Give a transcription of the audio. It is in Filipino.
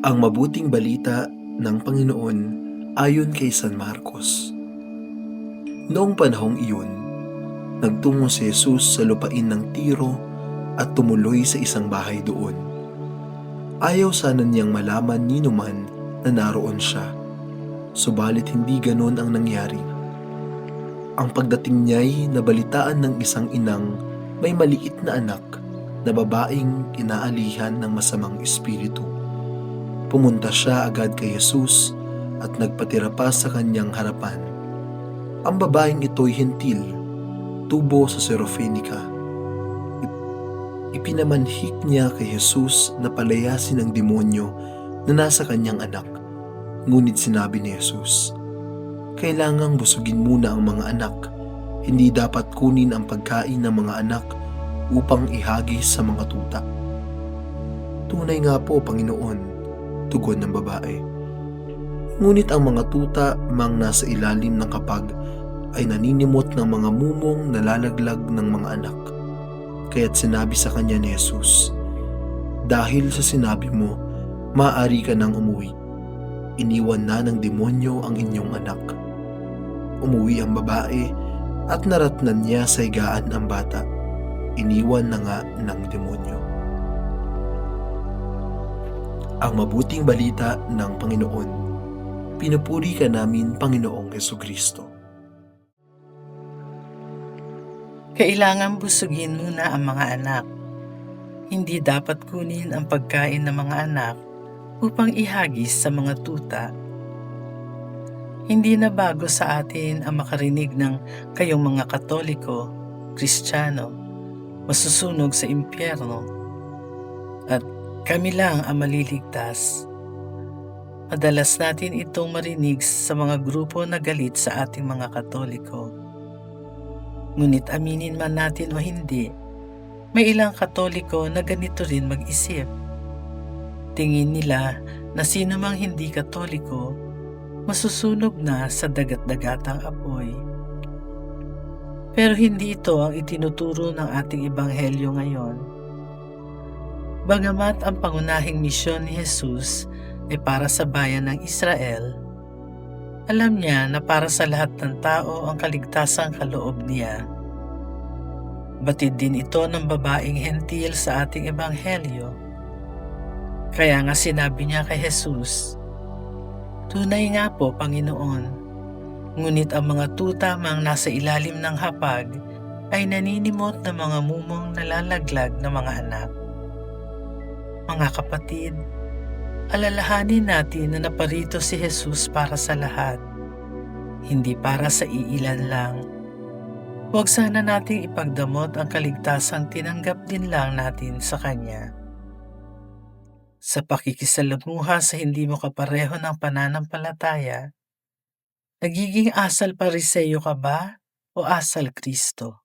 Ang mabuting balita ng Panginoon ayon kay San Marcos. Noong panahong iyon, nagtungo si Jesus sa lupain ng Tiro at tumuloy sa isang bahay doon. Ayaw sana niyang malaman ni numan na naroon siya, subalit hindi ganon ang nangyari. Ang pagdating niya'y nabalitaan ng isang inang may maliit na anak na babaeng inaalihan ng masamang espiritu. Pumunta siya agad kay Jesus at nagpatira pa sa kanyang harapan. Ang babaeng ito'y hentil, tubo sa Syrophonica. Ipinamanhik niya kay Jesus na palayasin ang demonyo na nasa kanyang anak. Ngunit sinabi ni Jesus, kailangang busugin muna ang mga anak. Hindi dapat kunin ang pagkain ng mga anak upang ihagis sa mga tuta. Tunay nga po, Panginoon, tugon ng babae. Ngunit ang mga tuta mang nasa ilalim ng kapag ay naninimot ng mga mumong nalalaglag ng mga anak. Kaya't sinabi sa kanya ni Jesus, dahil sa sinabi mo, maaari ka nang umuwi. Iniwan na ng demonyo ang inyong anak. Umuwi ang babae at naratnan niya sa higaan ang bata. Iniwan na nga ng demonyo. Ang mabuting balita ng Panginoon. Pinupuri ka namin, Panginoong Hesukristo. Kailangan busugin muna ang mga anak. Hindi dapat kunin ang pagkain ng mga anak upang ihagis sa mga tuta. Hindi na bago sa atin ang makarinig ng kayong mga Katoliko, Kristiyano, masusunog sa impyerno at kami lang ang maliligtas. Madalas natin itong marinig sa mga grupo na galit sa ating mga Katoliko. Ngunit aminin man natin o hindi, may ilang Katoliko na ganito rin mag-isip. Tingin nila na sino mang hindi Katoliko, masusunog na sa dagat-dagatang apoy. Pero hindi ito ang itinuturo ng ating ebanghelyo ngayon. Bagamat ang pangunahing misyon ni Jesus ay para sa bayan ng Israel, alam niya na para sa lahat ng tao ang kaligtasang kaloob niya. Batid din ito ng babaeng hentil sa ating ebanghelyo. Kaya nga sinabi niya kay Jesus, tunay nga po, Panginoon, ngunit ang mga tuta mang nasa ilalim ng hapag ay naninimot ng mga mumong nalalaglag na mga anak. Mga kapatid, alalahanin natin na naparito si Jesus para sa lahat, hindi para sa iilan lang. Huwag sana nating ipagdamot ang kaligtasang tinanggap din lang natin sa Kanya. Sa pakikisalamuha sa hindi mo kapareho ng pananampalataya, nagiging asal Pariseo ka ba o asal Kristo?